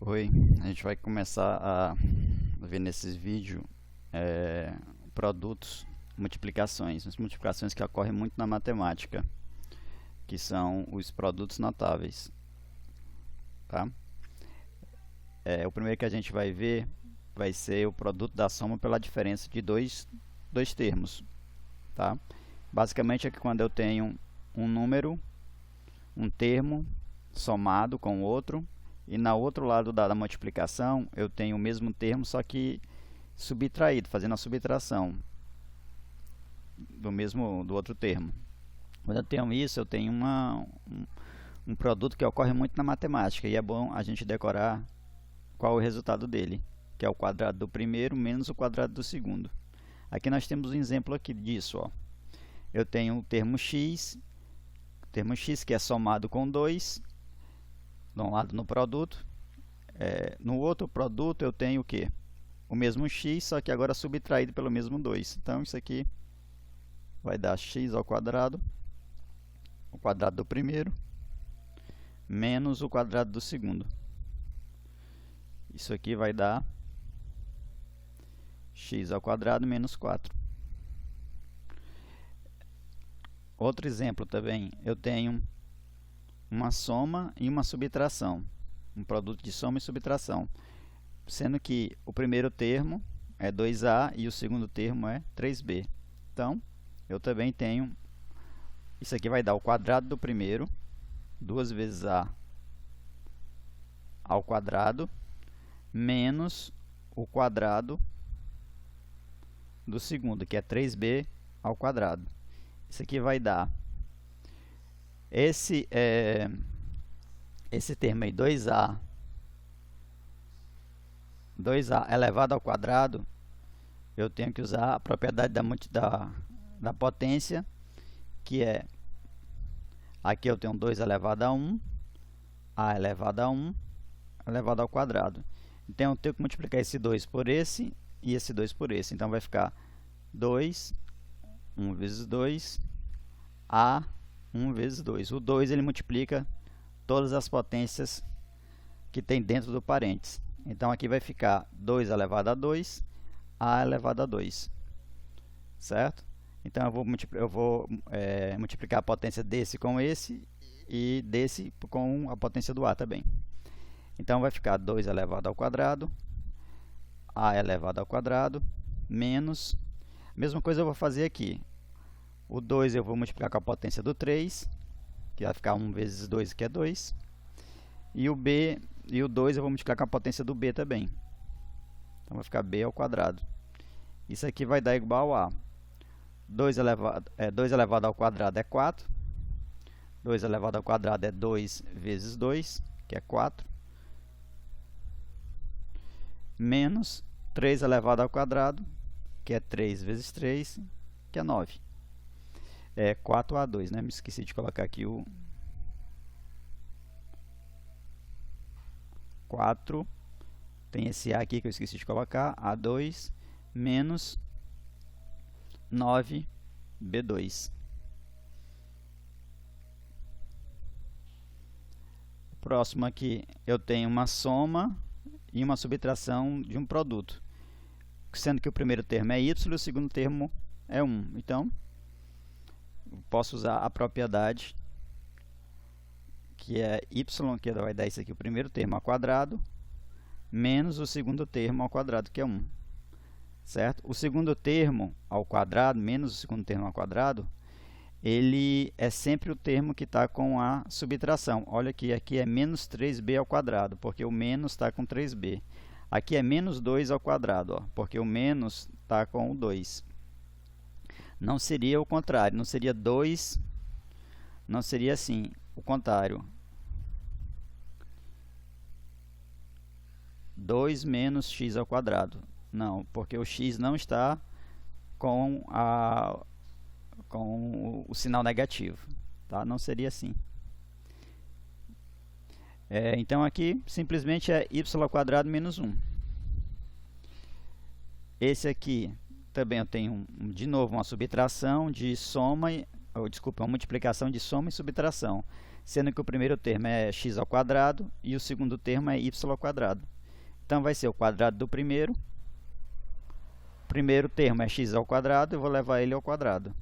Oi, a gente vai começar a ver nesses vídeos produtos, multiplicações, as multiplicações que ocorrem muito na matemática, que são os produtos notáveis, tá? O primeiro que a gente vai ver vai ser o produto da soma pela diferença de dois termos, tá? Basicamente é que quando eu tenho um número, um termo somado com outro, e na outro lado da multiplicação eu tenho o mesmo termo, só que subtraído, fazendo a subtração do outro termo. Quando eu tenho isso, eu tenho um produto que ocorre muito na matemática, e é bom a gente decorar qual é o resultado dele, que é o quadrado do primeiro menos o quadrado do segundo. Aqui nós temos um exemplo aqui disso, ó. Eu tenho o termo x que é somado com 2, de um lado no produto. No outro produto eu tenho o quê? O mesmo x, só que agora subtraído pelo mesmo 2. Então isso aqui vai dar x ao quadrado, o quadrado do primeiro, menos o quadrado do segundo. Isso aqui vai dar x ao quadrado menos 4. Outro exemplo também, eu tenho uma soma e uma subtração, um produto de soma e subtração, sendo que o primeiro termo é 2a e o segundo termo é 3b. Então, eu também tenho, isso aqui vai dar o quadrado do primeiro, 2 vezes a ao quadrado, menos o quadrado do segundo, que é 3b ao quadrado. Isso aqui vai dar esse termo aí, 2a elevado ao quadrado. Eu tenho que usar a propriedade da potência, que é, aqui eu tenho 2 elevado a 1, a elevado a 1 elevado ao quadrado. Então eu tenho que multiplicar esse 2 por esse e esse 2 por esse. Então vai ficar 2, 1 vezes 2, a 1 vezes 2. O 2 ele multiplica todas as potências que tem dentro do parênteses. Então aqui vai ficar 2 elevado a 2, a elevado a 2. Certo? Então eu vou multiplicar a potência desse com esse e desse com a potência do a também. Então vai ficar 2 elevado ao quadrado, a elevado ao quadrado, menos... A mesma coisa eu vou fazer aqui. O 2 eu vou multiplicar com a potência do 3, que vai ficar 1 vezes 2, que é 2. E o 2 eu vou multiplicar com a potência do b também. Então vai ficar b ao quadrado. Isso aqui vai dar igual a 2 elevado ao quadrado é 4. 2 elevado ao quadrado é 2 vezes 2, que é 4. Menos 3 elevado ao quadrado, que é 3 vezes 3, que é 9. É 4a2, né? Me esqueci de colocar aqui o 4. Tem esse a aqui que eu esqueci de colocar, a2, menos 9b2. Próximo aqui, eu tenho uma soma e uma subtração de um produto, sendo que o primeiro termo é y e o segundo termo é 1. Então, posso usar a propriedade que é y, que vai dar isso aqui, o primeiro termo ao quadrado, menos o segundo termo ao quadrado, que é 1. Certo? O segundo termo ao quadrado, menos o segundo termo ao quadrado, ele é sempre o termo que está com a subtração. Olha aqui é menos 3b ao quadrado, porque o menos está com 3b. Aqui é menos 2 ao quadrado, ó, porque o menos está com o 2. Não seria o contrário, não seria 2, não seria assim, o contrário. 2 menos x ao quadrado. Não, porque o x não está com o sinal negativo, tá? Não seria assim. Então aqui simplesmente é y ao quadrado menos 1. Esse aqui também eu tenho de novo uma subtração de soma, uma multiplicação de soma e subtração, sendo que o primeiro termo é x ao quadrado e o segundo termo é y ao quadrado. Então, vai ser o quadrado do primeiro. O primeiro termo é x ao quadrado, eu vou levar ele ao quadrado.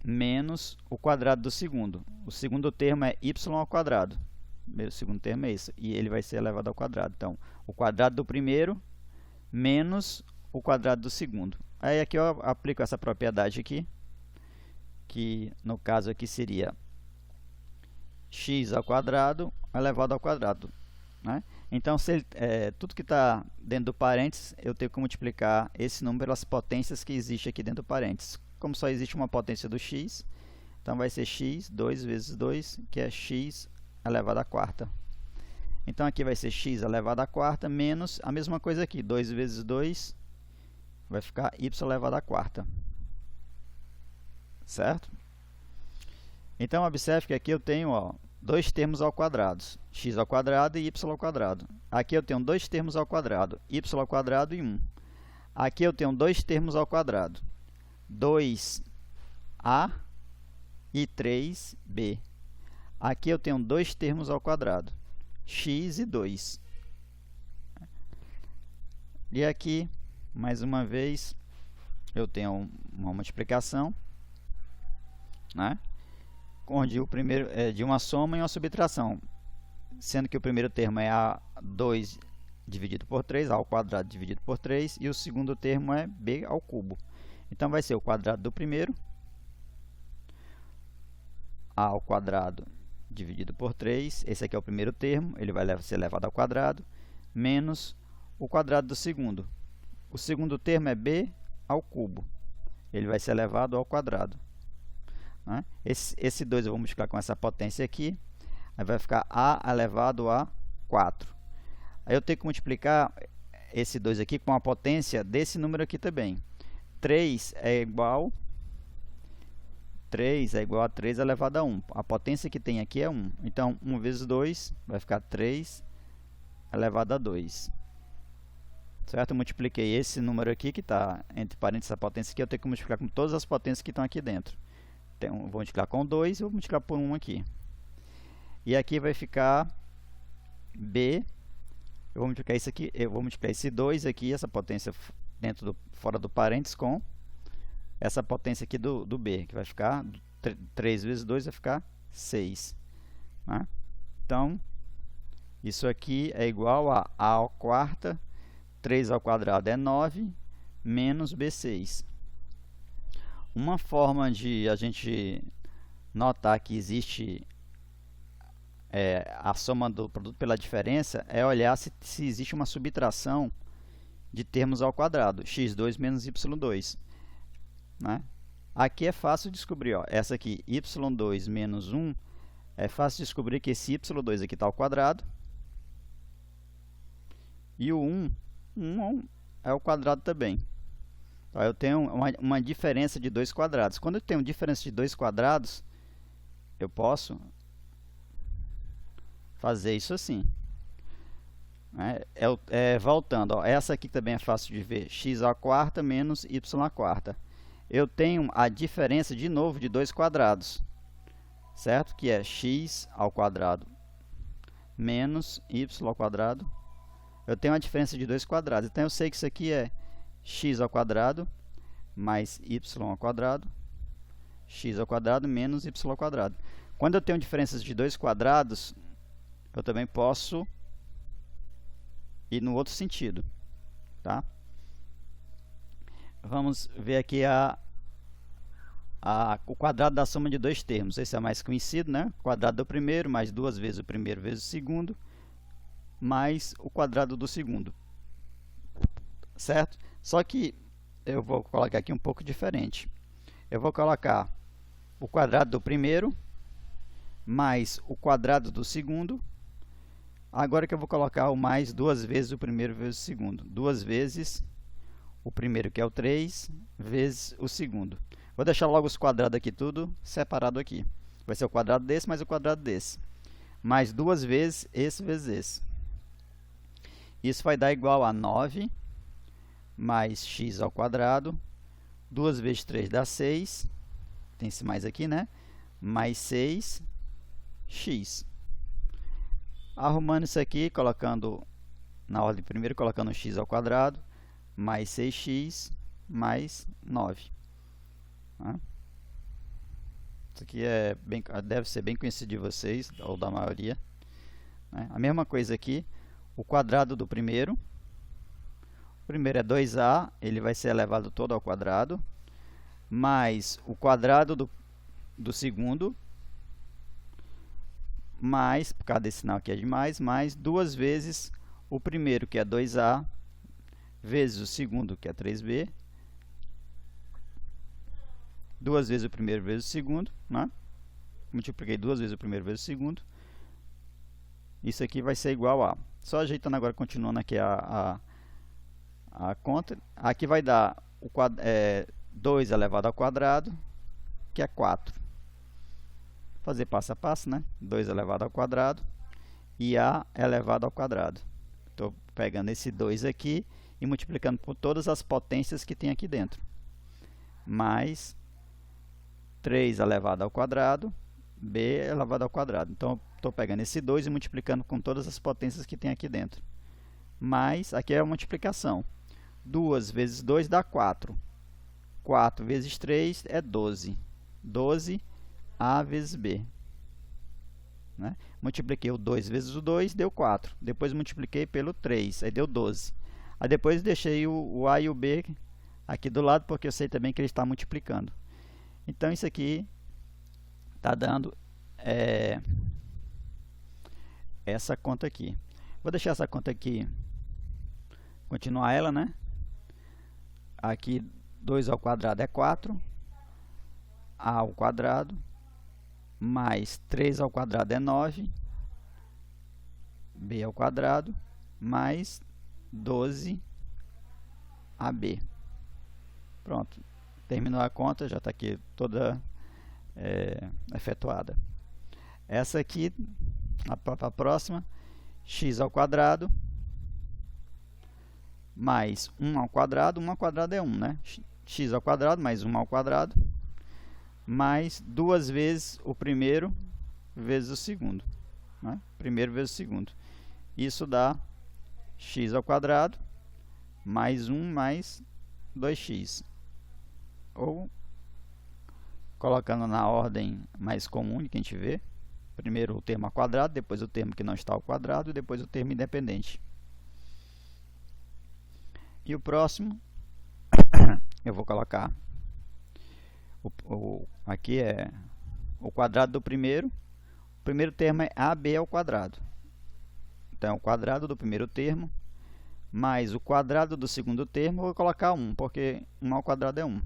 Menos o quadrado do segundo. O segundo termo é y ao quadrado. O segundo termo é isso. E ele vai ser elevado ao quadrado. Então, o quadrado do primeiro menos o quadrado do segundo. Aí aqui eu aplico essa propriedade aqui, que no caso aqui seria x ao quadrado elevado ao quadrado, né? Então, tudo que está dentro do parênteses, eu tenho que multiplicar esse número pelas potências que existem aqui dentro do parênteses. Como só existe uma potência do x, então vai ser x, 2 vezes 2, que é x elevado à quarta. Então, aqui vai ser x elevado à quarta, menos a mesma coisa aqui, 2 vezes 2, vai ficar y elevado à quarta. Certo? Então, observe que aqui eu tenho dois termos ao quadrado, x ao quadrado e y ao quadrado. Aqui eu tenho dois termos ao quadrado, y ao quadrado e 1. Aqui eu tenho dois termos ao quadrado, 2a e 3b. Aqui eu tenho dois termos ao quadrado, x e 2. E aqui, mais uma vez, eu tenho uma multiplicação, né? Onde o primeiro é de uma soma e uma subtração, sendo que o primeiro termo é a2 dividido por 3, a ao quadrado dividido por 3, e o segundo termo é b ao cubo. Então, vai ser o quadrado do primeiro, a ao quadrado dividido por 3, esse aqui é o primeiro termo, ele vai ser elevado ao quadrado, menos o quadrado do segundo. O segundo termo é b ao cubo, ele vai ser elevado ao quadrado. Esse 2 eu vou multiplicar com essa potência aqui, aí vai ficar a elevado a 4. Aí eu tenho que multiplicar esse 2 aqui com a potência desse número aqui também. 3 é igual a 3 elevado a 1. A potência que tem aqui é 1. Então, 1 vezes 2 vai ficar 3 elevado a 2. Certo? Eu multipliquei esse número aqui, que está entre parênteses, essa potência aqui, eu tenho que multiplicar com todas as potências que estão aqui dentro. Então, vou multiplicar com 2 e vou multiplicar por 1 aqui. E aqui vai ficar b. Eu vou multiplicar isso aqui, eu vou multiplicar esse 2 aqui, essa potência fora do parênteses, com essa potência aqui do b, que vai ficar 3 vezes 2 vai ficar 6. Né? Então, isso aqui é igual a ao quarta, 3 ao quadrado é 9, menos b6. Uma forma de a gente notar que existe a soma do produto pela diferença é olhar se existe uma subtração de termos ao quadrado, x2 menos y2. Né? Aqui é fácil descobrir, essa aqui, y2 menos 1, é fácil descobrir que esse y2 aqui está ao quadrado, e o 1 é ao quadrado também. Então, eu tenho uma diferença de 2 quadrados. Quando eu tenho diferença de 2 quadrados, eu posso fazer isso assim. Voltando, essa aqui também é fácil de ver. X à quarta menos y à quarta. Eu tenho a diferença, de novo, de 2 quadrados. Certo? Que é x ao quadrado menos y ao quadrado. Eu tenho a diferença de 2 quadrados. Então, eu sei que isso aqui é x ao quadrado mais y ao quadrado, x ao quadrado menos y ao quadrado. Quando eu tenho diferenças de 2 quadrados, eu também posso ir no outro sentido. Tá? Vamos ver aqui o quadrado da soma de dois termos. Esse é mais conhecido, né? O quadrado do primeiro, mais 2 vezes o primeiro vezes o segundo, mais o quadrado do segundo. Certo? Só que eu vou colocar aqui um pouco diferente. Eu vou colocar o quadrado do primeiro mais o quadrado do segundo. Agora que eu vou colocar o mais 2 vezes o primeiro vezes o segundo. 2 vezes o primeiro, que é o 3, vezes o segundo. Vou deixar logo os quadrados aqui tudo separado aqui. Vai ser o quadrado desse mais o quadrado desse. Mais 2 vezes esse vezes esse. Isso vai dar igual a 9 mais x ao quadrado. 2 vezes 3 dá 6. Tem esse mais aqui, né? mais 6x. Arrumando isso aqui, colocando na ordem primeiro, colocando x ao quadrado, mais 6x, mais 9. Isso aqui deve ser bem conhecido de vocês, ou da maioria. A mesma coisa aqui, o quadrado do primeiro. O primeiro é 2a, ele vai ser elevado todo ao quadrado, mais o quadrado do segundo, mais, por causa desse sinal aqui é de mais 2 vezes o primeiro, que é 2a, vezes o segundo, que é 3b, 2 vezes o primeiro vezes o segundo, né? Multipliquei 2 vezes o primeiro vezes o segundo. Isso aqui vai ser igual a... Só ajeitando agora, continuando aqui a conta. Aqui vai dar 2 elevado ao quadrado, que é 4. Vou fazer passo a passo, né? 2 elevado ao quadrado e a elevado ao quadrado. Estou pegando esse 2 aqui e multiplicando por todas as potências que tem aqui dentro. Mais 3 elevado ao quadrado, b elevado ao quadrado. Então, estou pegando esse 2 e multiplicando com todas as potências que tem aqui dentro. Mais, aqui é a multiplicação. 2 vezes 2 dá 4. 4 vezes 3 é 12. 12a vezes b. Né? Multipliquei o 2 vezes o 2, deu 4. Depois multipliquei pelo 3, aí deu 12. Aí depois deixei o a e o b aqui do lado, porque eu sei também que ele está multiplicando. Então, isso aqui está dando essa conta aqui. Vou deixar essa conta aqui, continuar ela, né? Aqui, 2 ao quadrado é 4, a ao quadrado, mais 3 ao quadrado é 9, b ao quadrado, mais 12ab. Pronto, terminou a conta, já está aqui toda efetuada. Essa aqui, a próxima, x ao quadrado, mais 1 ao quadrado é 1, né? X ao quadrado mais 1 ao quadrado, mais 2 vezes o primeiro vezes o segundo, né? Primeiro vezes o segundo. Isso dá x ao quadrado mais 1 mais 2x. Ou, colocando na ordem mais comum que a gente vê, primeiro o termo ao quadrado, depois o termo que não está ao quadrado e depois o termo independente. E o próximo, eu vou colocar, aqui é o quadrado do primeiro. O primeiro termo é ab ao quadrado. Então, o quadrado do primeiro termo, mais o quadrado do segundo termo, eu vou colocar 1, porque 1 ao quadrado é 1.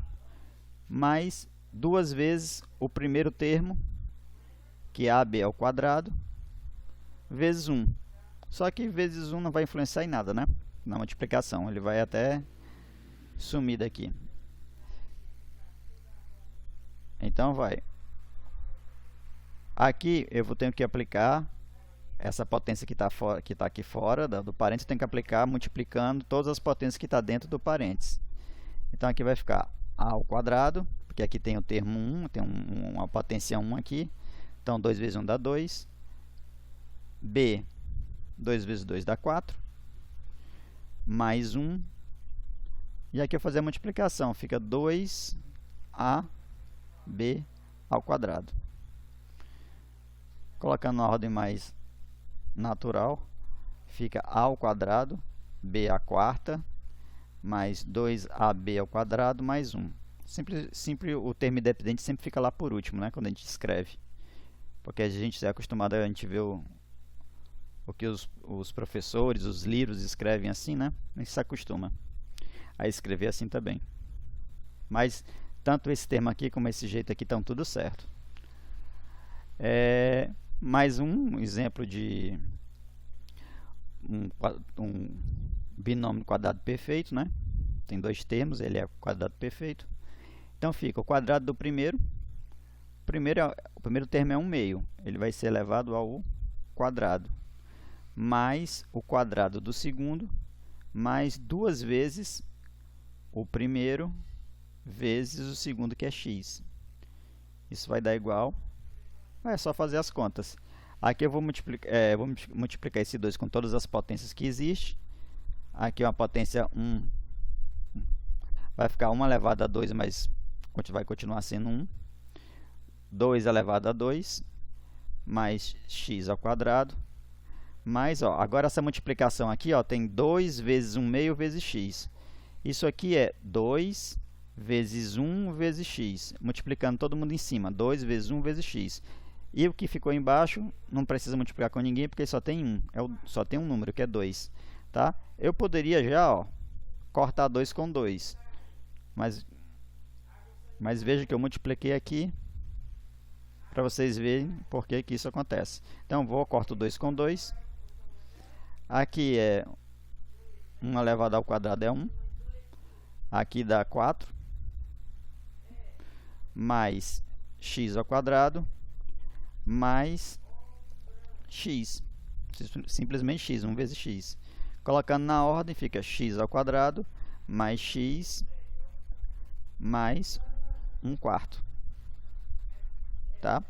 Mais 2 vezes o primeiro termo, que é ab ao quadrado, vezes 1. Só que vezes 1 não vai influenciar em nada, né? Na multiplicação, ele vai até sumir daqui. Então, vai. Aqui, eu vou ter que aplicar essa potência que está aqui fora do parênteses, tem que aplicar multiplicando todas as potências que está dentro do parênteses. Então, aqui vai ficar a ao quadrado, porque aqui tem o termo 1, tem uma potência 1 aqui. Então, 2 vezes 1 dá 2. B, 2 vezes 2 dá 4. Mais 1. E aqui eu vou fazer a multiplicação. Fica 2ab ao quadrado. Colocando na ordem mais natural, fica a ao quadrado, b à quarta, mais 2ab ao quadrado, mais 1. Sempre o termo independente sempre fica lá por último, né, quando a gente escreve. Porque a gente é acostumado a gente ver o que os professores, os livros escrevem assim, né? A gente se acostuma a escrever assim também. Mas tanto esse termo aqui como esse jeito aqui estão tudo certo. Mais um exemplo de um binômio quadrado perfeito, né? Tem dois termos, ele é quadrado perfeito. Então fica o quadrado do primeiro. O primeiro termo é 1/2, ele vai ser elevado ao quadrado, mais o quadrado do segundo, mais 2 vezes o primeiro vezes o segundo, que é x. Isso vai dar igual É só fazer as contas. Aqui eu vou multiplicar esse 2 com todas as potências que existem. Aqui é uma potência 1. Vai ficar 1 elevado a 2, mas vai continuar sendo 1. 2 elevado a 2, mais x ao quadrado. Mais, ó, agora essa multiplicação aqui, ó, tem 2 vezes 1 meio vezes x. Isso aqui é 2 vezes 1 vezes x. Multiplicando todo mundo em cima. 2 vezes 1 vezes x. E o que ficou embaixo, não precisa multiplicar com ninguém, porque só tem 1. Só tem um número, que é 2. Tá? Eu poderia já, ó, cortar 2 com 2. Mas veja que eu multipliquei aqui para vocês verem por que isso acontece. Então, corto 2 com 2. Aqui é 1 elevado ao quadrado é 1. Aqui dá 4. Mais x ao quadrado. Mais x. Simplesmente x, 1 vezes x. Colocando na ordem, fica x ao quadrado mais x mais 1/4. Tá?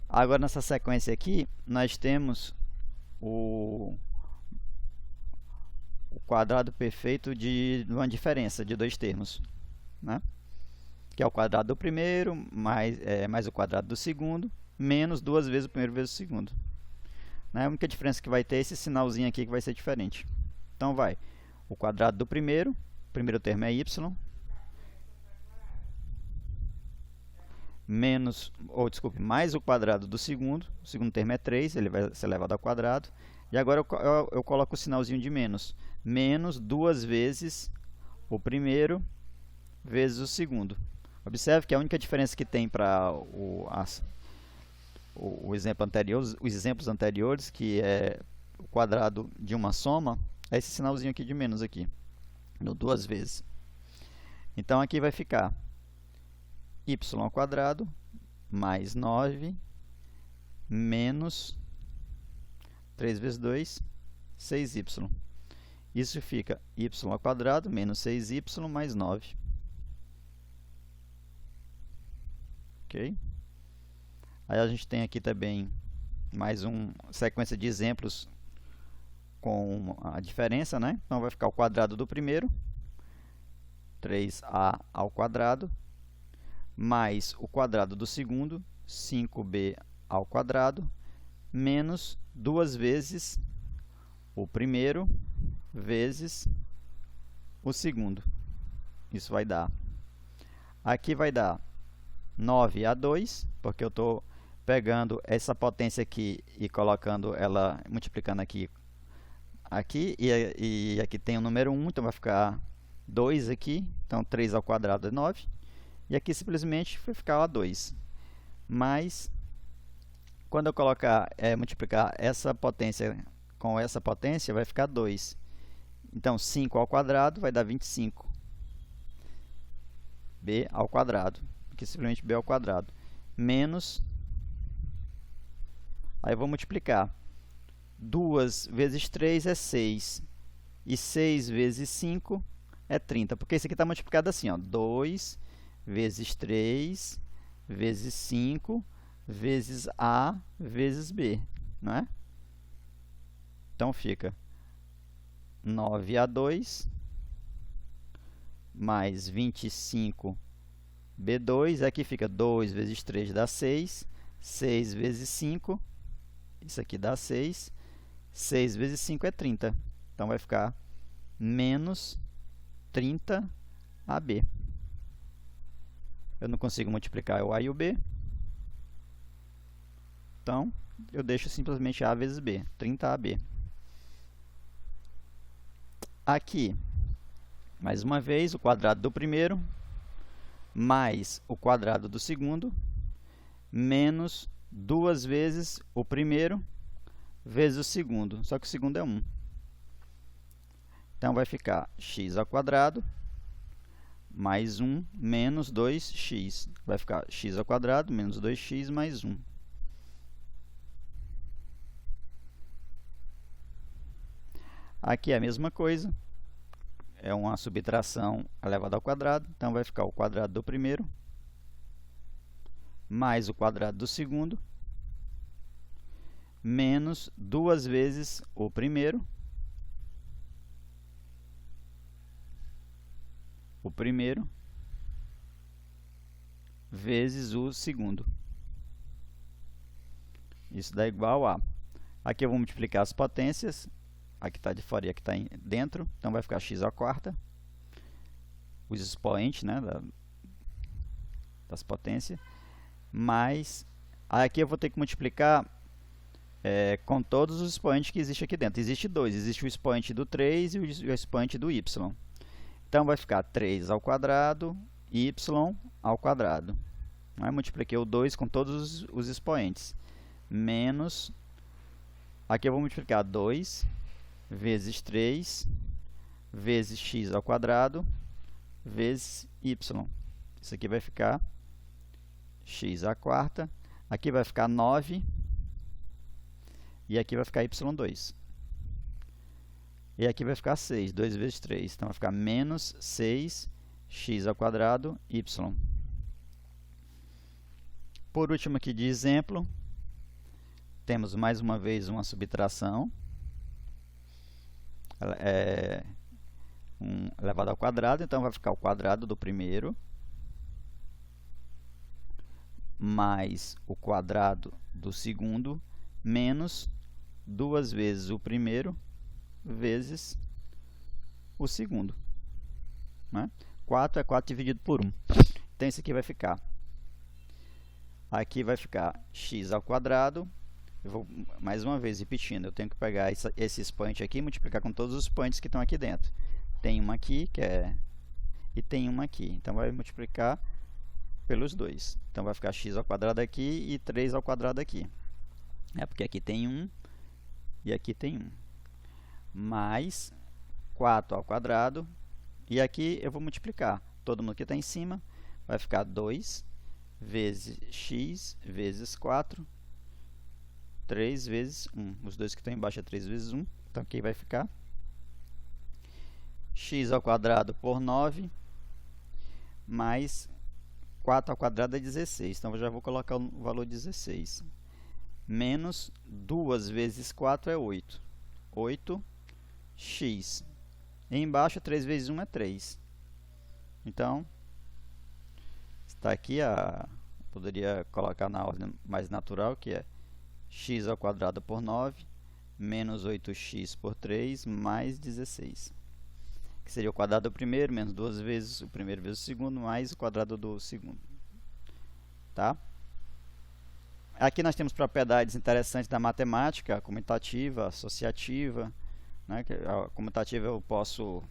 Agora, nessa sequência aqui, nós temos o quadrado perfeito de uma diferença de dois termos, né? Que é o quadrado do primeiro mais o quadrado do segundo, menos 2 vezes o primeiro vezes o segundo. Né? A única diferença que vai ter é esse sinalzinho aqui que vai ser diferente. Então, vai o quadrado do primeiro termo é y, mais o quadrado do segundo, o segundo termo é 3, ele vai ser elevado ao quadrado. E agora eu coloco o sinalzinho de menos. Menos 2 vezes o primeiro vezes o segundo. Observe que a única diferença que tem para os exemplos anteriores, que é o quadrado de uma soma, é esse sinalzinho aqui de menos aqui, no 2 vezes. Então, aqui vai ficar y ao quadrado mais 9 menos 3 vezes 2, 6y. Isso fica y ao quadrado menos 6y mais 9. Ok? Aí a gente tem aqui também mais uma sequência de exemplos com a diferença, né? Então, vai ficar o quadrado do primeiro, 3a ao quadrado, mais o quadrado do segundo, 5b ao quadrado, menos 2 vezes o primeiro vezes o segundo. Isso vai dar. Aqui vai dar 9a2, porque eu estou pegando essa potência aqui e colocando ela, multiplicando aqui e aqui tem o número 1, então vai ficar 2 aqui, então 3 ao quadrado é 9. E aqui simplesmente vai ficar A2. Mas, quando eu multiplicar essa potência com essa potência, vai ficar 2. Então, 5 ao quadrado vai dar 25. B ao quadrado. Aqui simplesmente B ao quadrado. Menos. Aí eu vou multiplicar. 2 vezes 3 é 6. E 6 vezes 5 é 30. Porque isso aqui está multiplicado assim, ó, 2 vezes 3 vezes 5 vezes A vezes B, não é? Então, fica 9A2 mais 25B2. Aqui fica 2 vezes 3 dá 6. 6 vezes 5, isso aqui dá 6. 6 vezes 5 é 30. Então, vai ficar menos 30AB. Eu não consigo multiplicar o A e o B. Então, eu deixo simplesmente A vezes B, 30AB. Aqui, mais uma vez, o quadrado do primeiro, mais o quadrado do segundo, menos 2 vezes o primeiro, vezes o segundo. Só que o segundo é 1. Então, vai ficar x ao quadrado, mais 1, menos 2x. Vai ficar x ao quadrado, menos 2x, mais 1. Aqui é a mesma coisa. É uma subtração elevada ao quadrado. Então, vai ficar o quadrado do primeiro, mais o quadrado do segundo, menos 2 vezes o primeiro, vezes o segundo. Isso dá igual a... Aqui eu vou multiplicar as potências. Aqui está de fora e aqui está dentro. Então vai ficar x à quarta. Os expoentes, né, das potências. Mais... Aqui eu vou ter que multiplicar com todos os expoentes que existem aqui dentro. Existe dois. Existe o expoente do 3 e o expoente do y. Então vai ficar 3 ao quadrado, y ao quadrado. Multipliquei o 2 com todos os expoentes. Menos, aqui eu vou multiplicar 2 vezes 3 vezes x ao quadrado vezes y. Isso aqui vai ficar x à quarta. Aqui vai ficar 9 e aqui vai ficar y2. E aqui vai ficar 6, 2 vezes 3. Então vai ficar menos 6x ao quadrado y. Por último aqui de exemplo, temos mais uma vez uma subtração elevado ao quadrado, então vai ficar o quadrado do primeiro mais o quadrado do segundo menos 2 vezes o primeiro vezes o segundo. 4 é 4 dividido por 1. Então isso aqui vai ficar. Aqui vai ficar x ao quadrado. Eu vou mais uma vez repetindo, eu tenho que pegar esse expoente aqui e multiplicar com todos os expoentes que estão aqui dentro. Tem uma aqui, e tem uma aqui. Então vai multiplicar pelos dois. Então vai ficar x ao quadrado aqui e 3 ao quadrado aqui. Porque aqui tem 1 e aqui tem 1. Mais 4 ao quadrado. E aqui eu vou multiplicar. Todo mundo que está em cima vai ficar 2 vezes x vezes 4. 3 vezes 1. Os dois que estão embaixo é 3 vezes 1. Então aqui vai ficar x ao quadrado por 9 mais 4 ao quadrado é 16. Então eu já vou colocar o valor 16. Menos 2 vezes 4 é 8. 8x. E embaixo 3 vezes 1 é 3. Então, está aqui poderia colocar na ordem mais natural, que é x ao quadrado por 9 menos 8x por 3 mais 16. Que seria o quadrado do primeiro menos 2 vezes o primeiro vezes o segundo mais o quadrado do segundo. Tá? Aqui nós temos propriedades interessantes da matemática, comutativa, associativa. A comutativa eu posso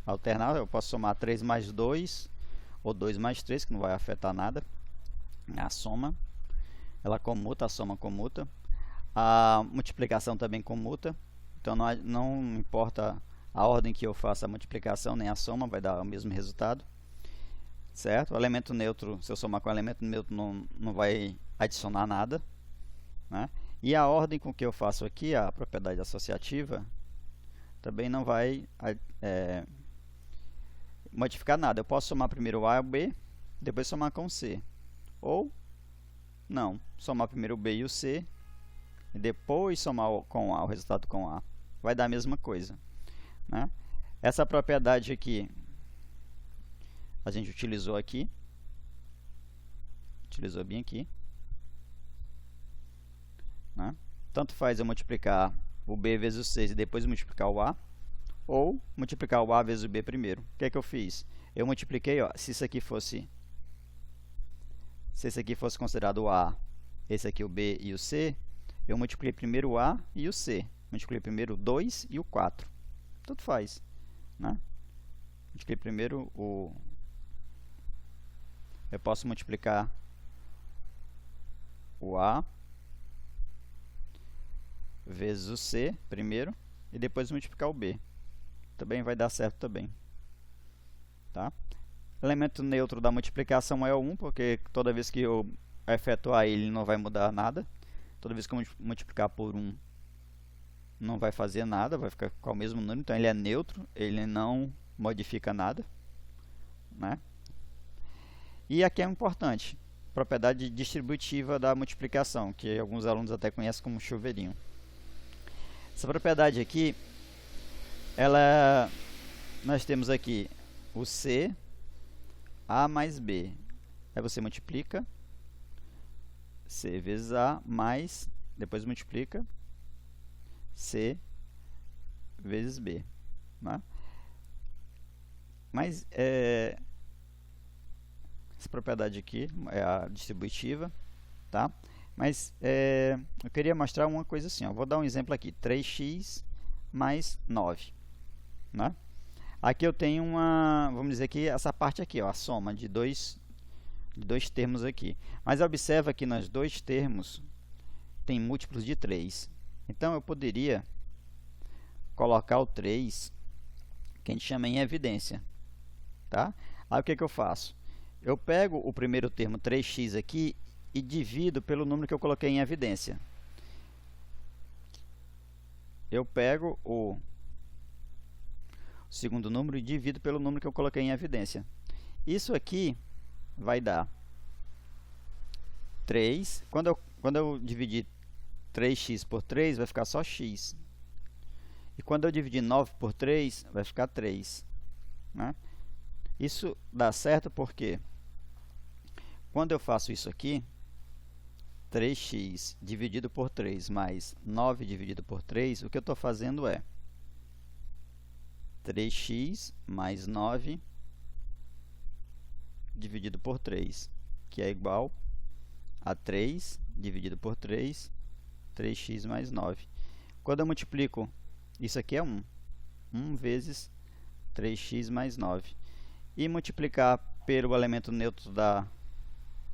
alternar, eu posso somar 3 mais 2 ou 2 mais 3, que não vai afetar nada. A soma, ela comuta, a soma comuta. A multiplicação também comuta. Então não importa a ordem que eu faça a multiplicação, nem a soma, vai dar o mesmo resultado. Certo? O elemento neutro, se eu somar com o elemento neutro, não vai adicionar nada. E a ordem com que eu faço aqui, a propriedade associativa, também não vai modificar nada. Eu posso somar primeiro o A e o B, depois somar com o C. Ou, não, somar primeiro o B e o C, e depois somar com o A, o resultado com o A. Vai dar a mesma coisa. Essa propriedade aqui, a gente utilizou aqui. Utilizou bem aqui. Tanto faz eu multiplicar o B vezes o C e depois multiplicar o A, ou multiplicar o A vezes o B primeiro. O que é que eu fiz? Eu multipliquei, se isso aqui fosse considerado o A, esse aqui o B e o C, eu multipliquei primeiro o A e o C. Multipliquei primeiro o 2 e o 4. Tanto faz. Multipliquei primeiro o... Eu posso multiplicar o A vezes o C primeiro e depois multiplicar o B. Também vai dar certo também. Tá? O elemento neutro da multiplicação é o 1, porque toda vez que eu efetuar ele não vai mudar nada. Toda vez que eu multiplicar por 1 não vai fazer nada, vai ficar com o mesmo número. Então ele é neutro, ele não modifica nada. E aqui é importante. propriedade distributiva da multiplicação, que alguns alunos até conhecem como chuveirinho. Essa propriedade aqui, nós temos aqui o C, A mais B. Aí você multiplica C vezes A mais, depois multiplica C vezes B. Né? Mas essa propriedade aqui é a distributiva, tá? Mas eu queria mostrar uma coisa assim, ó. Vou dar um exemplo aqui, 3x mais 9. Né? Aqui eu tenho vamos dizer que essa parte aqui, ó, a soma de dois termos aqui. Mas observa que nos dois termos tem múltiplos de 3. Então eu poderia colocar o 3, que a gente chama em evidência. Tá? Aí o que eu faço? Eu pego o primeiro termo 3x aqui e divido pelo número que eu coloquei em evidência. Eu pego o segundo número e divido pelo número que eu coloquei em evidência. Isso aqui vai dar 3. Quando eu dividir 3x por 3, vai ficar só x. E quando eu dividir 9 por 3, vai ficar 3. Né? Isso dá certo porque quando eu faço isso aqui, 3x dividido por 3 mais 9 dividido por 3, o que eu estou fazendo é 3x mais 9 dividido por 3, que é igual a 3 dividido por 3, 3x mais 9. Quando eu multiplico, isso aqui é 1. 1 vezes 3x mais 9. E multiplicar pelo elemento neutro da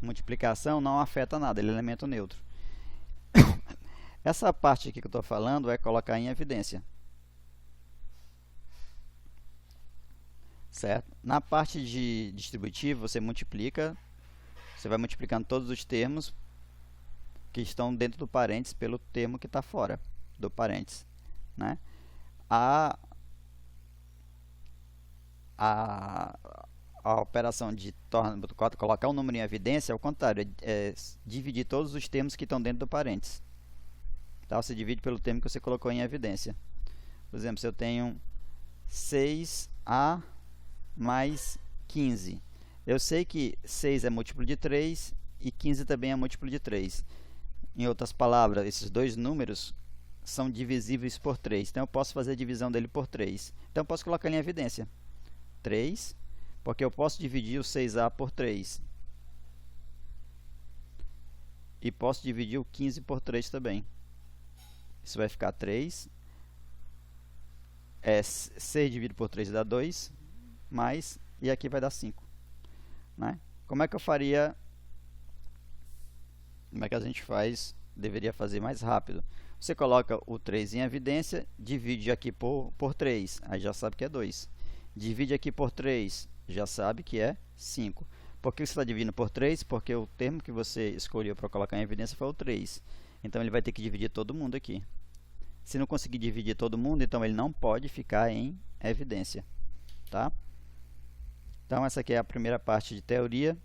multiplicação não afeta nada, ele é elemento neutro. Essa parte aqui que eu estou falando é colocar em evidência. Certo? Na parte de distributivo, você multiplica, você vai multiplicando todos os termos que estão dentro do parênteses pelo termo que está fora do parênteses. Né? A operação de colocar um número em evidência é o contrário, é dividir todos os termos que estão dentro do parênteses. Tá? Você divide pelo termo que você colocou em evidência. Por exemplo, se eu tenho 6a mais 15, eu sei que 6 é múltiplo de 3 e 15 também é múltiplo de 3. Em outras palavras, esses dois números são divisíveis por 3. Então, eu posso fazer a divisão dele por 3. Então, eu posso colocar ele em evidência. 3, porque eu posso dividir o 6a por 3. E posso dividir o 15 por 3 também. Isso vai ficar 3. 6 dividido por 3 dá 2. Mais, e aqui vai dar 5. Né? Como é que eu faria? Como é que a gente faz? Deveria fazer mais rápido. Você coloca o 3 em evidência, divide aqui por 3, aí já sabe que é 2. Divide aqui por 3, já sabe que é 5. Por que você está dividindo por 3? Porque o termo que você escolheu para colocar em evidência foi o 3. Então, ele vai ter que dividir todo mundo aqui. Se não conseguir dividir todo mundo, então ele não pode ficar em evidência. Tá? Então, essa aqui é a primeira parte de teoria.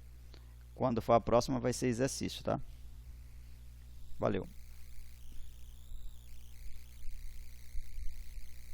Quando for a próxima, vai ser exercício. Tá? Valeu!